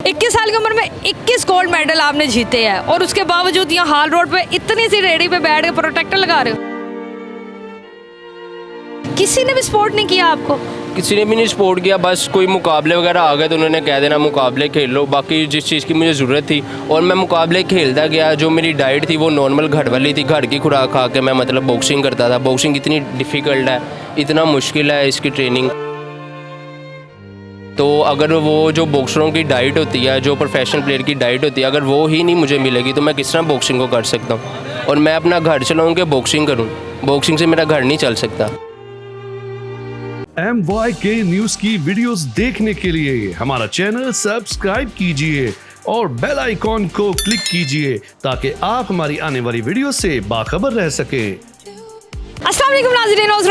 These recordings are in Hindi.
21 साल की उम्र में 21 गोल्ड मेडल आपने जीते हैं और उसके बावजूद यहाँ हाल रोड पे इतनी सी रेडी पे बैठ के प्रोटेक्टर लगा रहे हो। किसी ने भी सपोर्ट नहीं किया आपको? किसी ने भी नहीं सपोर्ट किया, बस कोई मुकाबले वगैरह आ गए तो उन्होंने कह देना मुकाबले खेल लो। बाकी जिस चीज़ की मुझे ज़रूरत थी और मैं मुकाबले खेलता गया, जो मेरी डाइट थी वो नॉर्मल घर वाली थी, घर की खुराक खा के मैं मतलब बॉक्सिंग करता था। बॉक्सिंग इतनी डिफ़िकल्ट है, इतना मुश्किल है इसकी ट्रेनिंग। तो अगर वो जो बॉक्सरों की डाइट होती है, जो प्रोफेशनल प्लेयर की डाइट होती है, अगर वो ही नहीं मुझे मिलेगी तो मैं किस तरह बॉक्सिंग को कर सकता हूँ। और मैं अपना घर चलाऊँ कि बॉक्सिंग करूँ, बॉक्सिंग से मेरा घर नहीं चल सकता। MYK न्यूज की वीडियोस देखने के लिए हमारा चैनल सब्सक्राइब कीजिए और बेल आइकॉन को क्लिक कीजिए ताकि आप हमारी आने वाली वीडियो से बाखबर रह सकें। अस्सलाम वालेकुम नाज़रीन, रोज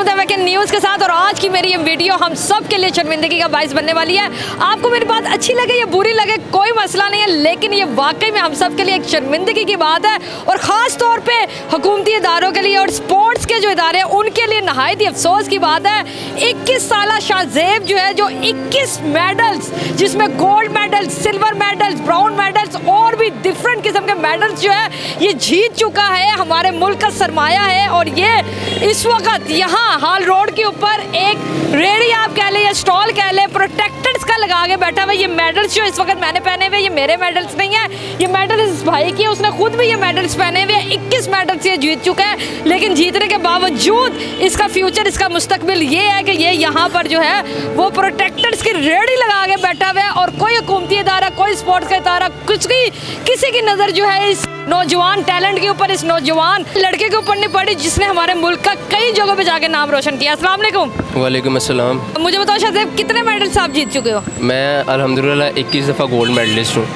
मैं न्यूज़ के साथ और आज की मेरी ये वीडियो हम सब के लिए शर्मिंदगी का बाइस बनने वाली है। आपको मेरी बात अच्छी लगे या बुरी लगे कोई मसला नहीं है, लेकिन ये वाकई में हम सब के लिए एक शर्मिंदगी की बात है और ख़ास तौर पे हुकूमती इदारों के लिए और स्पोर्ट्स के जो इदारे हैं उनके लिए नहायत ही अफसोस की बात है। 21 साल शाहजेब जो है, जो 21 मेडल्स जिसमें gold medals, silver medals, brown medals और भी डिफरेंट किस्म के मेडल्स जो है ये जीत चुका है। हमारे मुल्क का सरमाया है और ये इस वक्त यहाँ हाल रोड के ऊपर एक रेडी आप कह ले या स्टॉल कह ले, प्रोटेक्टर्स का लगा के बैठा हुआ। ये मेडल्स जो इस वक्त मैंने पहने हुए, ये मेरे मेडल्स नहीं है, ये मेडल इस भाई की है, उसने खुद भी ये मेडल्स पहने हुए। 21 मेडल्स ये जीत चुका है, लेकिन जीतने के बावजूद इसका फ्यूचर, इसका मुस्तकबिल ये है कि ये यहाँ पर जो है वो प्रोटेक्टर्स की रेडी लगा के बैठा हुआ है और कोई हुकूमती इदारा, कोई स्पोर्ट्स का इदारा, किसी की नज़र जो है इस नौजवान टैलेंट के ऊपर, इस नौजवान लड़के के ऊपर नहीं पड़ी जिसने हमारे मुल्क का कई जगहों पे जाके नाम रोशन किया। अस्सलाम वालेकुम। वालेकुम अस्सलाम। मुझे बताओ शाहजेब, कितने मेडल्स आप जीत चुके हो? मैं अल्हम्दुलिल्लाह 21 दफ़ा गोल्ड मेडलिस्ट हूँ।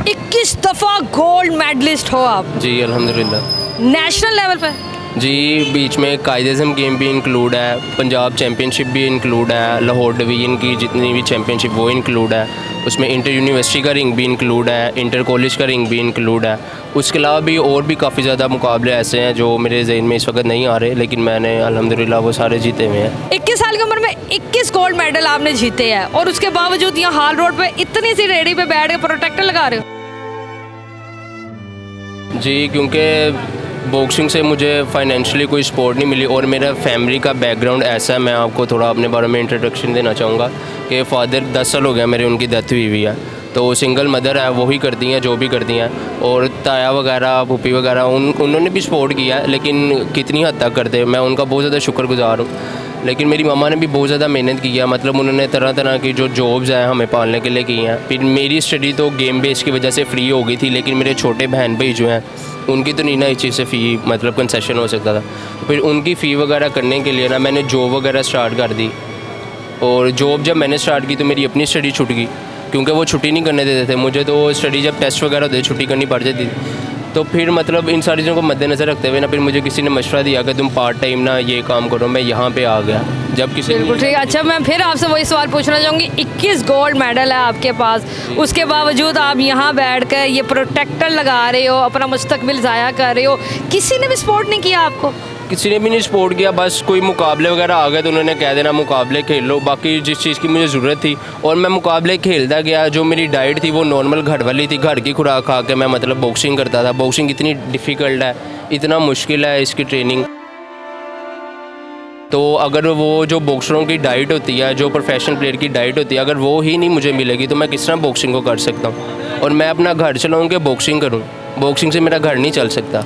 21 दफ़ा गोल्ड मेडलिस्ट हो आप? जी अल्हम्दुलिल्लाह। नेशनल लेवल पर? जी, बीच में कायद-ए-आज़म गेम भी इंक्लूड है, पंजाब चैम्पियनशिप भी इंक्लूड है, लाहौर डिवीज़न की जितनी भी चैम्पियनशिप वो इंक्लूड है, उसमें इंटर यूनिवर्सिटी का रिंग भी इंक्लूड है, इंटर कॉलेज का रिंग भी इंक्लूड है। उसके अलावा भी और भी काफ़ी ज़्यादा मुकाबले ऐसे हैं जो मेरे ज़हन में इस वक्त नहीं आ रहे, लेकिन मैंने अल्हम्दुलिल्लाह वो सारे जीते हुए हैं। 21 साल की उम्र में 21 गोल्ड मेडल आपने जीते हैं और उसके बावजूद यहाँ हाल रोड पे इतनी सी रेडी पे बैठ के प्रोटेक्टर लगा रहे हो। जी, क्योंकि बॉक्सिंग से मुझे फाइनेंशियली कोई सपोर्ट नहीं मिली और मेरा फैमिली का बैकग्राउंड ऐसा है। मैं आपको थोड़ा अपने बारे में इंट्रोडक्शन देना चाहूँगा कि फ़ादर 10 साल हो गया मेरे, उनकी डेथ हुई है, तो सिंगल मदर है, वही करती हैं जो भी करती हैं। और ताया वगैरह, फूफी वगैरह उन्होंने भी सपोर्ट किया है, लेकिन कितनी हद तक करते, मैं उनका बहुत ज़्यादा शुक्रगुजार हूँ। लेकिन मेरी मम्मा ने भी बहुत ज़्यादा मेहनत की है, मतलब उन्होंने तरह तरह की जो जॉब्स हैं हमें पालने के लिए की हैं। फिर मेरी स्टडी तो गेम बेस की वजह से फ्री हो गई थी, लेकिन मेरे छोटे बहन भाई जो हैं उनकी तो नहीं ना इस चीज़ से फ़ी मतलब कंसेशन हो सकता था। फिर उनकी फ़ी वगैरह करने के लिए ना मैंने जॉब वगैरह स्टार्ट कर दी और जॉब जब मैंने स्टार्ट की तो मेरी अपनी स्टडी छूट गई, क्योंकि वो छुट्टी नहीं करने देते थे मुझे। तो स्टडी जब टेस्ट वगैरह होते छुट्टी करनी पड़ जाती थी। तो फिर मतलब इन सारी चीज़ों को मद्देनज़र रखते हुए ना फिर मुझे किसी ने मशवरा दिया कि तुम पार्ट टाइम ना ये काम करो। मैं यहाँ पे आ गया जब किसी बिल्कुल ठीक है। अच्छा, मैं फिर आपसे वही सवाल पूछना चाहूँगी, 21 गोल्ड मेडल है आपके पास, उसके बावजूद आप यहाँ बैठ कर ये प्रोटेक्टर लगा रहे हो, अपना मुस्तकबिल ज़ाया कर रहे हो, किसी ने भी सपोर्ट नहीं किया आपको? किसी ने भी नहीं सपोर्ट किया, बस कोई मुकाबले वगैरह आ गए तो उन्होंने कह देना मुकाबले खेल लो। बाकी जिस चीज़ की मुझे ज़रूरत थी और मैं मुकाबले खेलता गया, जो मेरी डाइट थी वो नॉर्मल घर वाली थी, घर की खुराक खा के मैं मतलब बॉक्सिंग करता था। बॉक्सिंग इतनी डिफ़िकल्ट है, इतना मुश्किल है इसकी ट्रेनिंग। तो अगर वो जो बॉक्सरों की डाइट होती है, जो प्रोफेशनल प्लेयर की डाइट होती है, अगर वो ही नहीं मुझे मिलेगी तो मैं किस तरह बॉक्सिंग को कर सकता हूँ। और मैं अपना घर चलाऊँ कि बॉक्सिंग करूँ, बॉक्सिंग से मेरा घर नहीं चल सकता।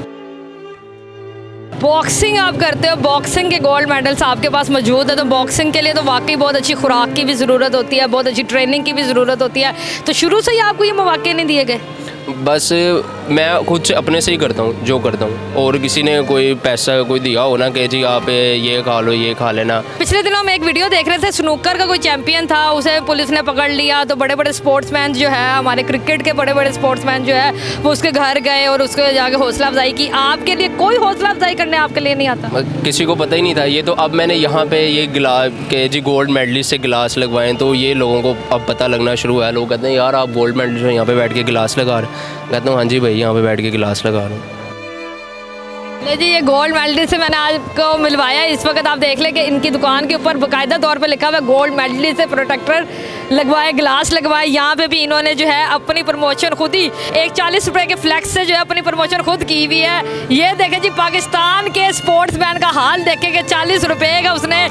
बॉक्सिंग आप करते हो, बॉक्सिंग के गोल्ड मेडल्स आपके पास मौजूद है, तो बॉक्सिंग के लिए तो वाकई बहुत अच्छी खुराक की भी ज़रूरत होती है, बहुत अच्छी ट्रेनिंग की भी ज़रूरत होती है। तो शुरू से ही आपको ये मौके नहीं दिए गए? बस मैं खुद से अपने से ही करता हूँ जो करता हूँ, और किसी ने कोई पैसा कोई दिया हो ना कि जी आप ये खा लो, ये खा लेना। पिछले दिनों हम एक वीडियो देख रहे थे, स्नूकर का कोई चैंपियन था, उसे पुलिस ने पकड़ लिया, तो बड़े बड़े स्पोर्ट्समैन जो है, हमारे क्रिकेट के बड़े बड़े स्पोर्ट्समैन जो है वो उसके घर गए और उसको जाके हौसला अफजाई की। आपके लिए कोई हौसला अफजाई करने आपके लिए नहीं आता? किसी को पता ही नहीं था ये। तो अब मैंने यहाँ पे ये गिलास के जी गोल्ड मेडलिस्ट से गिलास लगवाएं तो ये लोगों को अब पता लगना शुरू हुआ है। लोग कहते हैं यार आप गोल्ड मेडलिस्ट यहाँ पे बैठ के गिलास लगा रहे, कहता हूँ हाँ जी भाई यहाँ पे बैठ के गिलास लगा रहा हूँ। ले जी, ये गोल्ड मेडलिस्ट से मैंने आपको मिलवाया। इस वक्त आप देख लें कि इनकी दुकान के ऊपर बाकायदा तौर पे लिखा हुआ है गोल्ड मेडलिस्ट से प्रोटेक्टर लगवाए, ग्लास लगवाए। यहाँ पे भी इन्होंने जो है अपनी प्रमोशन खुद ही एक 40 रुपए के फ्लैक्स से जो है अपनी प्रमोशन खुद की हुई है। ये देखें जी, पाकिस्तान के स्पोर्ट्समैन का हाल देखें कि 40 रुपए का उसने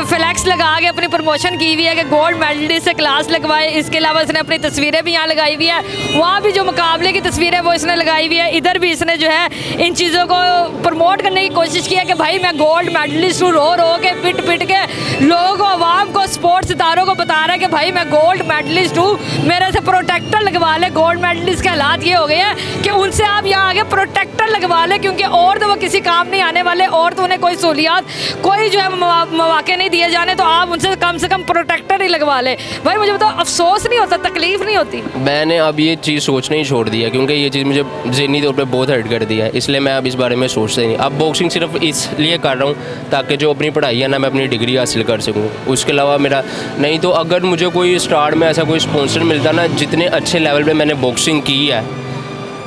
फ्लैक्स लगा के अपनी प्रमोशन की हुई है कि गोल्ड मेडलिस्ट से ग्लास लगवाए। इसके अलावा इसने अपनी तस्वीरें भी यहाँ लगाई हुई है, वहाँ भी जो मुकाबले की तस्वीरें वो इसने लगाई हुई है। इधर भी इसने जो है इन चीज़ों को प्रमोट करने की कोशिश की है कि भाई मैं गोल्ड मेडलिस्ट हूँ। रो के पिट के लोगों को, आवाम को, स्पोर्ट्स सितारों को बता रहा है कि भाई मैं गोल्ड मेडलिस्ट हूँ, मेरे से प्रोटेक्टर लगवा ले। गोल्ड मेडलिस्ट के हालात ये हो गए हैं कि उनसे आप यहाँ आगे प्रोटेक्टर लगवा ले, क्योंकि और तो वो किसी काम नहीं आने वाले, और तो उन्हें कोई सहूलियात, कोई जो है मौके नहीं दिए जाने, तो आप उनसे कम प्रोटेक्टर ही लगवा ले। भाई मुझे बताओ, अफसोस नहीं होता, तकलीफ नहीं होती? मैंने अब ये चीज़ सोचना ही छोड़ दिया, क्योंकि ये चीज़ मुझे ज़हनी तौर पे बहुत हर्ट कर दिया है, इसलिए मैं अब इस बारे में सोचता ही नहीं। अब बॉक्सिंग सिर्फ इसलिए कर रहा हूँ ताकि जो अपनी पढ़ाई है ना, मैं अपनी डिग्री हासिल कर सकूँ। उसके अलावा मेरा नहीं, तो अगर मुझे कोई स्टार्ट में ऐसा कोई स्पॉन्सर मिलता ना, जितने अच्छे लेवल पे मैंने बॉक्सिंग की है,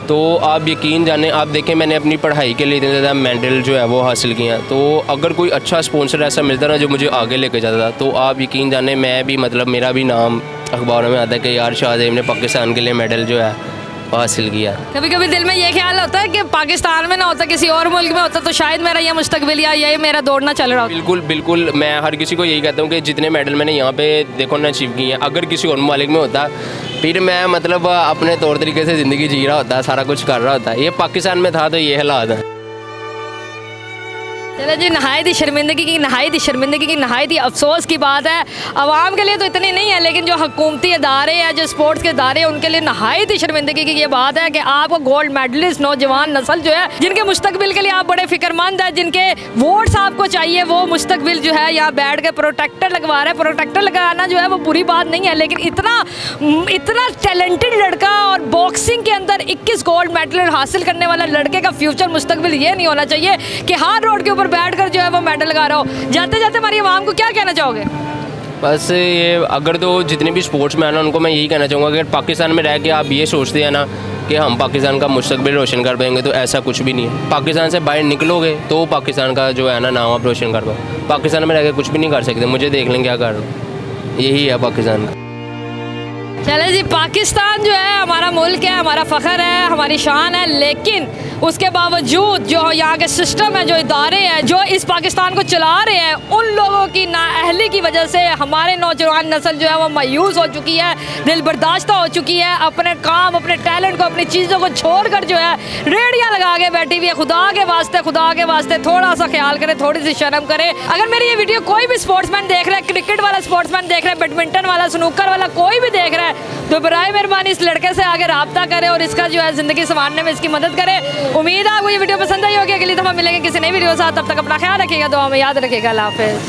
तो आप यकीन जाने, आप देखें मैंने अपनी पढ़ाई के लिए इतने ज़्यादा मेडल जो है वो हासिल किए हैं, तो अगर कोई अच्छा स्पॉन्सर ऐसा मिलता ना जो मुझे आगे लेके जाता था, तो आप यकीन जाने मैं भी, मतलब मेरा भी नाम अखबारों में आता है कि यार शाहज़ेब ने पाकिस्तान के लिए मेडल जो है वो हासिल किया। कभी कभी दिल में ये ख्याल होता है कि पाकिस्तान में ना होता, किसी और मुल्क में होता, तो शायद मेरा ये मुस्तकबिल या ये मेरा दौड़ना चल रहा होता। बिल्कुल बिल्कुल, मैं हर किसी को यही कहता हूँ कि जितने मेडल मैंने यहाँ पे देखो ना अचीव किए हैं, अगर किसी और ममालिक में होता फिर मैं मतलब अपने तौर तरीके से ज़िंदगी जी रहा होता, सारा कुछ कर रहा होता। ये पाकिस्तान में था तो ये हालात है। चलो जी, नहायत ही शर्मिंदगी की नहायत ही अफसोस की बात है। आवाम के लिए तो इतनी नहीं है, लेकिन जो हुकूमती इदारे हैं, जो स्पोर्ट्स के इदारे हैं, उनके लिए नहायत ही शर्मिंदगी की ये बात है कि आपको गोल्ड मेडलिस्ट नौजवान नस्ल जो है, जिनके मुस्तकबिल के लिए आप बड़े फिक्रमंद हैं, जिनके वोट्स आपको चाहिए, वो मुस्तकबिल जो है यहाँ बैठ के प्रोटेक्टर लगवा रहे हैं। प्रोटेक्टर लगाना जो है वो बुरी बात नहीं है, लेकिन इतना टैलेंटेड लड़का और बॉक्सिंग के अंदर 21 गोल्ड मेडल हासिल करने वाला लड़के का फ्यूचर मुस्तकबिल ये नहीं होना चाहिए कि हार रोड के ऊपर बैठकर जो है वो मेडल लगा रहा हो। जाते जाते हमारी आवाम को क्या कहना चाहोगे? बस ये, अगर तो जितने भी स्पोर्ट्समैन हैं उनको मैं यही कहना चाहूँगा, अगर पाकिस्तान में रह के आप ये सोचते हैं ना कि हम पाकिस्तान का मुस्तकबिल रोशन कर पाएंगे, तो ऐसा कुछ भी नहीं है। पाकिस्तान से बाहर निकलोगे तो पाकिस्तान का जो है ना नाम आप रोशन कर पाओ। पाकिस्तान में रह के कुछ भी नहीं कर सकते, मुझे देख लें क्या कर रहा हूँ, यही है पाकिस्तान का। चले जी, पाकिस्तान जो है हमारा मुल्क है, हमारा फ़ख्र है, हमारी शान है, लेकिन उसके बावजूद जो यहाँ के सिस्टम है, जो इदारे हैं, जो इस पाकिस्तान को चला रहे हैं, उन लोगों की नाअहली की वजह से हमारे नौजवान नस्ल जो है वो मायूस हो चुकी है, दिल बर्दाश्त हो चुकी है। अपने काम, अपने टैलेंट को, अपनी चीज़ों को छोड़कर जो है रेडियाँ लगा के बैठी हुई है। खुदा के वास्ते थोड़ा सा ख्याल करें, थोड़ी सी शर्म करें। अगर मेरी ये वीडियो कोई भी स्पोर्ट्समैन देख रहा है, क्रिकेट वाला स्पोर्ट्समैन देख रहा है, बैडमिंटन वाला, स्नूकर वाला, कोई भी देख रहा है, तो बराए मेहरबानी इस लड़के से आगे रब्ता करें और इसका जो है ज़िंदगी संवारने में इसकी मदद करें। उम्मीद है आपको ये वीडियो पसंद आई होगी। अगली दफ़ा मिलेंगे किसी नई वीडियो के साथ, तब तक अपना ख्याल रखिएगा, दुआ में याद रखिएगा। अल्लाह हाफ़िज़।